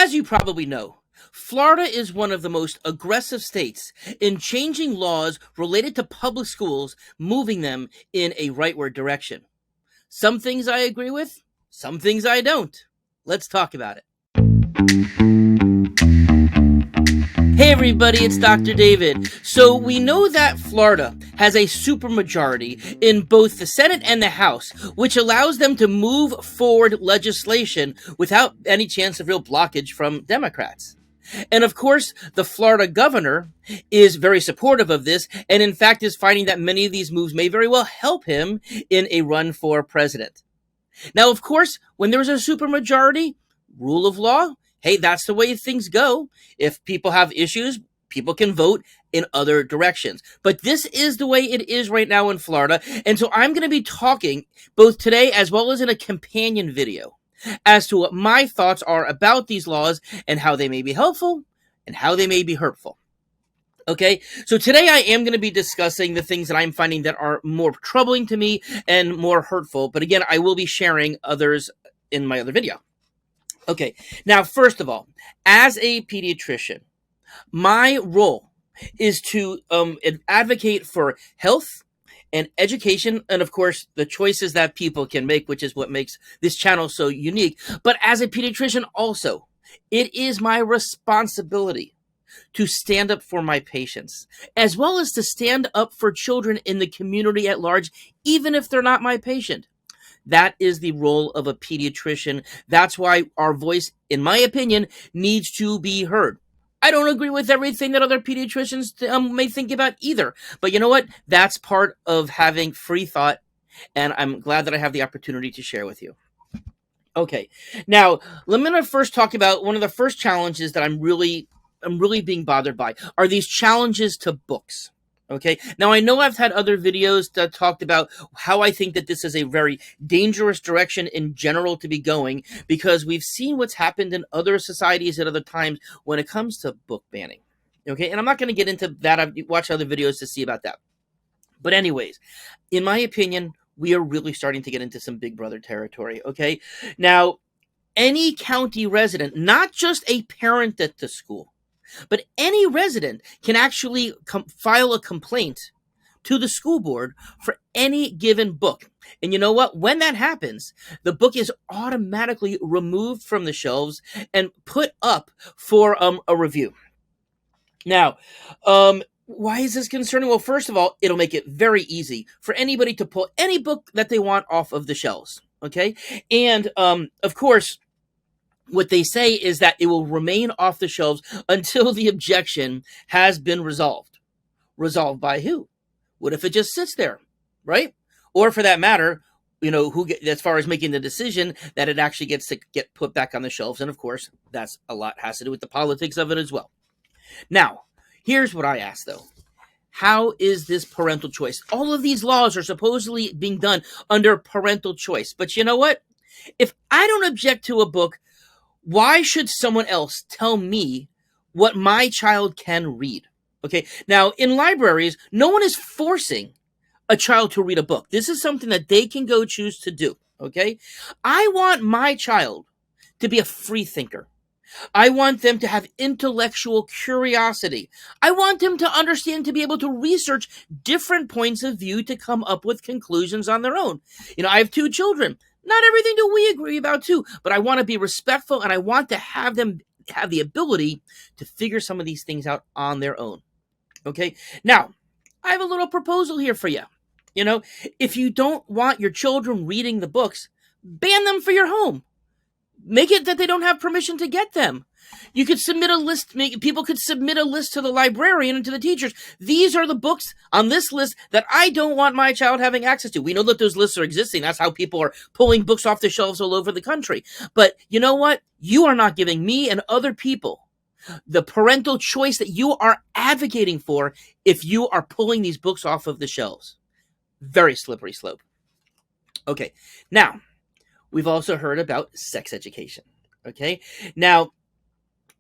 As you probably know, Florida is one of the most aggressive states in changing laws related to public schools, moving them in a rightward direction. Some things I agree with, some things I don't. Let's talk about it. Hey everybody, it's Dr. David. So we know that Florida has a supermajority in both the Senate and the House, which allows them to move forward legislation without any chance of real blockage from Democrats. And of course, the Florida governor is very supportive of this, and in fact is finding that many of these moves may very well help him in a run for president. Now, of course, when there's a supermajority, rule of law, hey, that's the way things go. If people have issues, people can vote in other directions. But this is the way it is right now in Florida. And so I'm going to be talking both today as well as in a companion video as to what my thoughts are about these laws and how they may be helpful and how they may be hurtful. Okay, so today I am going to be discussing the things that I'm finding that are more troubling to me and more hurtful. But again, I will be sharing others in my other video. Okay, now, first of all, as a pediatrician, my role is to advocate for health and education, and of course, the choices that people can make, which is what makes this channel so unique. But as a pediatrician also, it is my responsibility to stand up for my patients, as well as to stand up for children in the community at large, even if they're not my patient. That is the role of a pediatrician. That's why our voice, in my opinion, needs to be heard. I don't agree with everything that other pediatricians may think about either. But you know what? That's part of having free thought, and I'm glad that I have the opportunity to share with you. Okay, now let me first talk about one of the first challenges that I'm really being bothered by are these challenges to books. Okay, now I know I've had other videos that talked about how I think that this is a very dangerous direction in general to be going, because we've seen what's happened in other societies at other times when it comes to book banning. Okay, and I'm not going to get into that. I've watched other videos to see about that. But anyways, in my opinion, we are really starting to get into some Big Brother territory. Okay, now any county resident, not just a parent at the school, but any resident can actually file a complaint to the school board for any given book. And you know what? When that happens, the book is automatically removed from the shelves and put up for a review. Now, why is this concerning? Well, first of all, it'll make it very easy for anybody to pull any book that they want off of the shelves. Okay? And, of course, what they say is that it will remain off the shelves until the objection has been resolved. Resolved by who? What if it just sits there, right? Or for that matter, you know, as far as making the decision that it actually gets to get put back on the shelves. And of course, that's a lot has to do with the politics of it as well. Now, here's what I ask though. How is this parental choice? All of these laws are supposedly being done under parental choice. But you know what? If I don't object to a book, why should someone else tell me what my child can read? Okay, now in libraries, no one is forcing a child to read a book. This is something that they can go choose to do. Okay, I want my child to be a free thinker. I want them to have intellectual curiosity. I want them to understand, to be able to research different points of view to come up with conclusions on their own. You know, I have 2 children. Not everything do we agree about too, but I want to be respectful and I want to have them have the ability to figure some of these things out on their own. Okay. Now, I have a little proposal here for you. You know, if you don't want your children reading the books, ban them for your home. Make it that they don't have permission to get them. You could submit a list. People could submit a list to the librarian and to the teachers. These are the books on this list that I don't want my child having access to. We know that those lists are existing. That's how people are pulling books off the shelves all over the country. But you know what? You are not giving me and other people the parental choice that you are advocating for if you are pulling these books off of the shelves. Very slippery slope. Okay, now, we've also heard about sex education. Okay, now,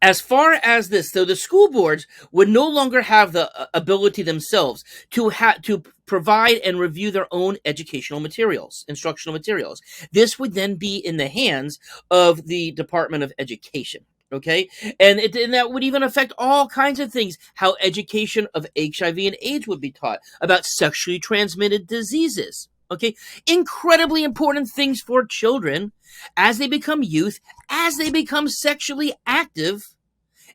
as far as this, so the school boards would no longer have the ability themselves to provide and review their own educational materials, instructional materials. This would then be in the hands of the Department of Education. Okay, and that would even affect all kinds of things. How education of HIV and AIDS would be taught, about sexually transmitted diseases. Okay, incredibly important things for children as they become youth, as they become sexually active.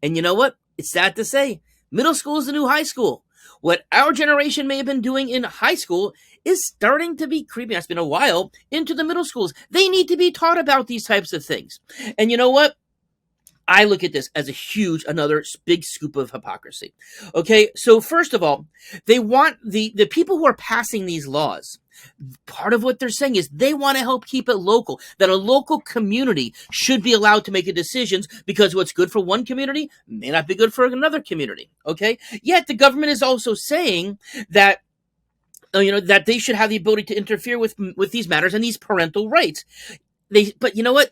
And you know what? It's sad to say, middle school is the new high school. What our generation may have been doing in high school is starting to be creeping. It's been a while into the middle schools. They need to be taught about these types of things. And you know what? I look at this as a huge, another big scoop of hypocrisy. Okay, so first of all, they want the people who are passing these laws. Part of what they're saying is they want to help keep it local, that a local community should be allowed to make the decisions because what's good for one community may not be good for another community. Okay, yet the government is also saying that that they should have the ability to interfere with these matters and these parental rights. But you know what?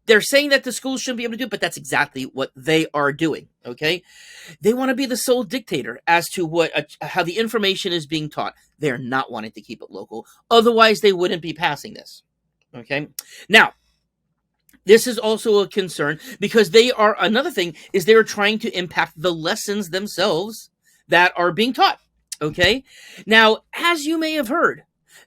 They're saying that the schools shouldn't be able to do it, but that's exactly what they are doing, okay? They want to be the sole dictator as to how the information is being taught. They're not wanting to keep it local. Otherwise, they wouldn't be passing this, okay? Now, this is also a concern because another thing is they are trying to impact the lessons themselves that are being taught, okay? Now, as you may have heard,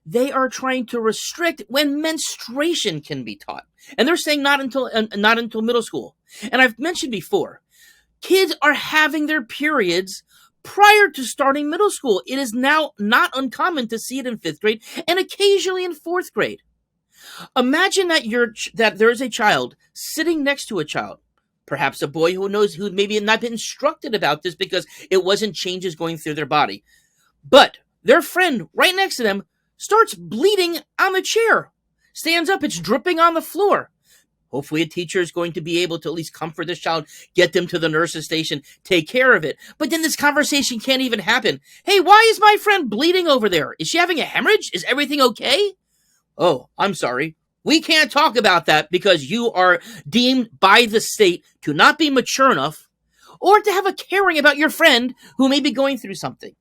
they are trying to restrict when menstruation can be taught. And they're saying not until middle school. And I've mentioned before, kids are having their periods prior to starting middle school. It is now not uncommon to see it in 5th grade and occasionally in 4th grade. Imagine that there is a child sitting next to a child, perhaps a boy who maybe not been instructed about this because it wasn't changes going through their body. But their friend right next to them starts bleeding on the chair. Stands up, it's dripping on the floor. Hopefully a teacher is going to be able to at least comfort this child, get them to the nurse's station, take care of it. But then this conversation can't even happen. Hey, why is my friend bleeding over there? Is she having a hemorrhage? Is everything okay? Oh, I'm sorry. We can't talk about that because you are deemed by the state to not be mature enough or to have a caring about your friend who may be going through something.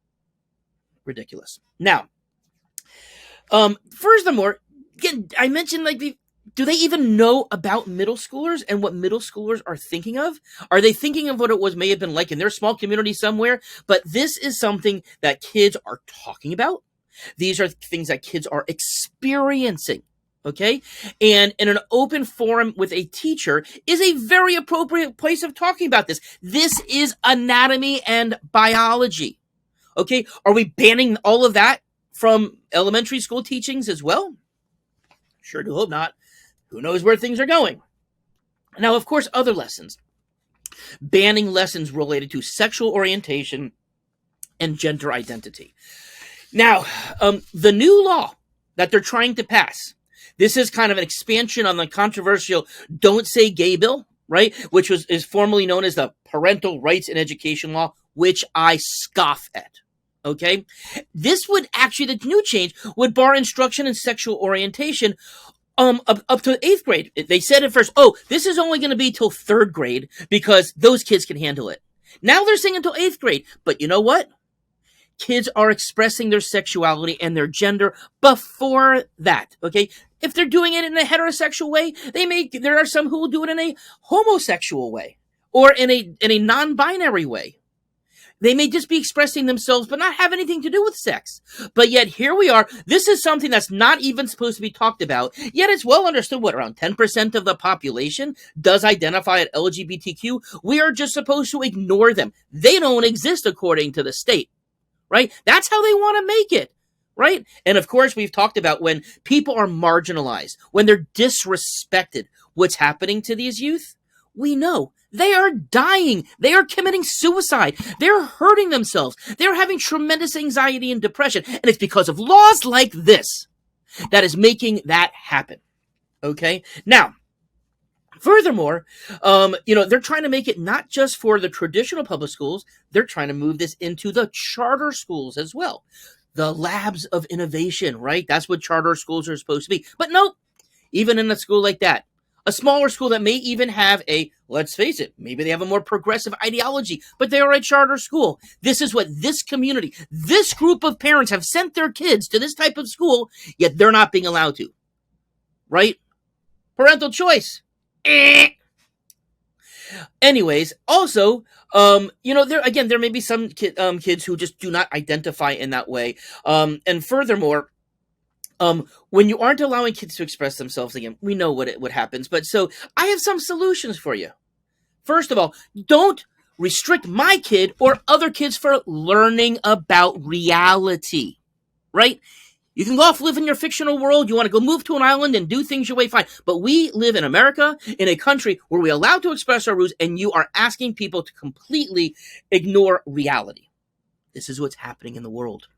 Ridiculous. Now, furthermore, again, I mentioned do they even know about middle schoolers and what middle schoolers are thinking of? Are they thinking of what it may have been like in their small community somewhere? But this is something that kids are talking about. These are things that kids are experiencing. Okay? And in an open forum with a teacher is a very appropriate place of talking about this. This is anatomy and biology. Okay? Are we banning all of that from elementary school teachings as well? Sure do hope not. Who knows where things are going? Now, of course, other lessons. Banning lessons related to sexual orientation and gender identity. Now, the new law that they're trying to pass, this is kind of an expansion on the controversial Don't Say Gay bill, right? Which is formerly known as the Parental Rights in Education law, which I scoff at. Okay? This would actually, the new change would bar instruction in sexual orientation up to 8th grade. They said at first, this is only going to be till 3rd grade because those kids can handle it. Now they're saying until 8th grade. But you know what? Kids are expressing their sexuality and their gender before that. Okay? If they're doing it in a heterosexual way, there are some who will do it in a homosexual way or in a non-binary way. They may just be expressing themselves, but not have anything to do with sex. But yet here we are. This is something that's not even supposed to be talked about. Yet it's well understood around 10% of the population does identify as LGBTQ. We are just supposed to ignore them. They don't exist according to the state, right? That's how they want to make it, right? And of course, we've talked about when people are marginalized, when they're disrespected, what's happening to these youth? We know they are dying. They are committing suicide. They're hurting themselves. They're having tremendous anxiety and depression. And it's because of laws like this that is making that happen. Okay? Now, furthermore, they're trying to make it not just for the traditional public schools. They're trying to move this into the charter schools as well. The labs of innovation, right? That's what charter schools are supposed to be. But no, even in a school like that, a smaller school that may even have let's face it, maybe they have a more progressive ideology, but they are a charter school. This is what this community, this group of parents have sent their kids to this type of school, yet they're not being allowed to. Right? Parental choice. Anyways, also, there may be some kids who just do not identify in that way. And furthermore, when you aren't allowing kids to express themselves again, we know what happens. But so I have some solutions for you. First of all, don't restrict my kid or other kids for learning about reality, right? You can go off live in your fictional world. You want to go move to an island and do things your way, fine. But we live in America, in a country where we're allowed to express our views, and you are asking people to completely ignore reality. This is what's happening in the world.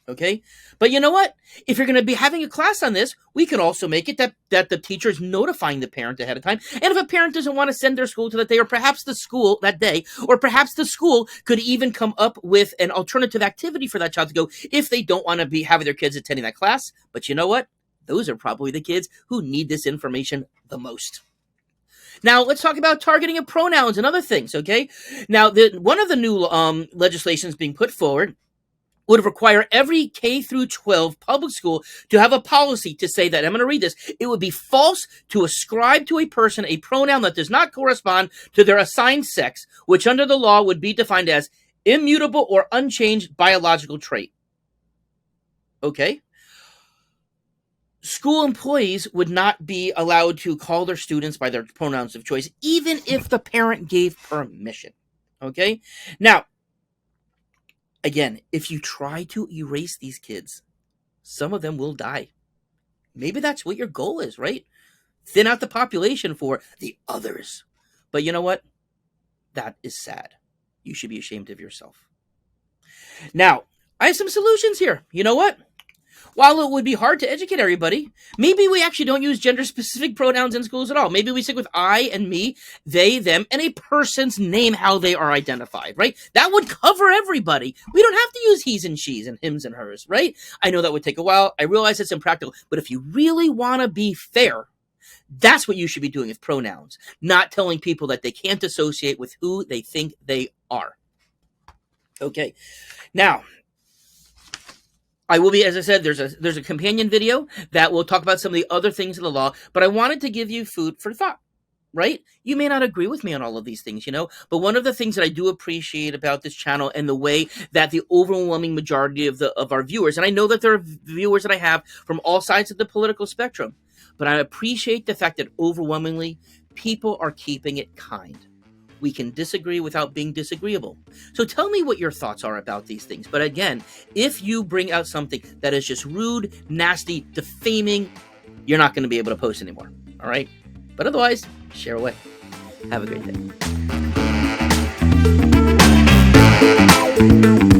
Okay? But you know what? If you're going to be having a class on this, we can also make it that the teacher is notifying the parent ahead of time. And if a parent doesn't want to send their school to that day, or perhaps the school that day, or perhaps the school could even come up with an alternative activity for that child to go if they don't want to be having their kids attending that class. But you know what? Those are probably the kids who need this information the most. Now, let's talk about targeting of pronouns and other things, okay? Now, one of the new legislations being put forward would require every K through 12 public school to have a policy to say that, I'm going to read this, it would be false to ascribe to a person a pronoun that does not correspond to their assigned sex, which under the law would be defined as immutable or unchanged biological trait. Okay? School employees would not be allowed to call their students by their pronouns of choice, even if the parent gave permission. Okay? Now, again, if you try to erase these kids, some of them will die. Maybe that's what your goal is, right? Thin out the population for the others. But you know what? That is sad. You should be ashamed of yourself. Now, I have some solutions here. You know what? While it would be hard to educate everybody, maybe we actually don't use gender-specific pronouns in schools at all. Maybe we stick with I and me, they, them, and a person's name, how they are identified, right? That would cover everybody. We don't have to use he's and she's and hims and hers, right? I know that would take a while. I realize it's impractical. But if you really want to be fair, that's what you should be doing with pronouns, not telling people that they can't associate with who they think they are. Okay. Now, I will be, as I said, there's a companion video that will talk about some of the other things in the law, but I wanted to give you food for thought, right? You may not agree with me on all of these things, but one of the things that I do appreciate about this channel and the way that the overwhelming majority of our viewers, and I know that there are viewers that I have from all sides of the political spectrum, but I appreciate the fact that overwhelmingly people are keeping it kind. We can disagree without being disagreeable. So tell me what your thoughts are about these things. But again, if you bring out something that is just rude, nasty, defaming, you're not going to be able to post anymore. All right? But otherwise, share away. Have a great day.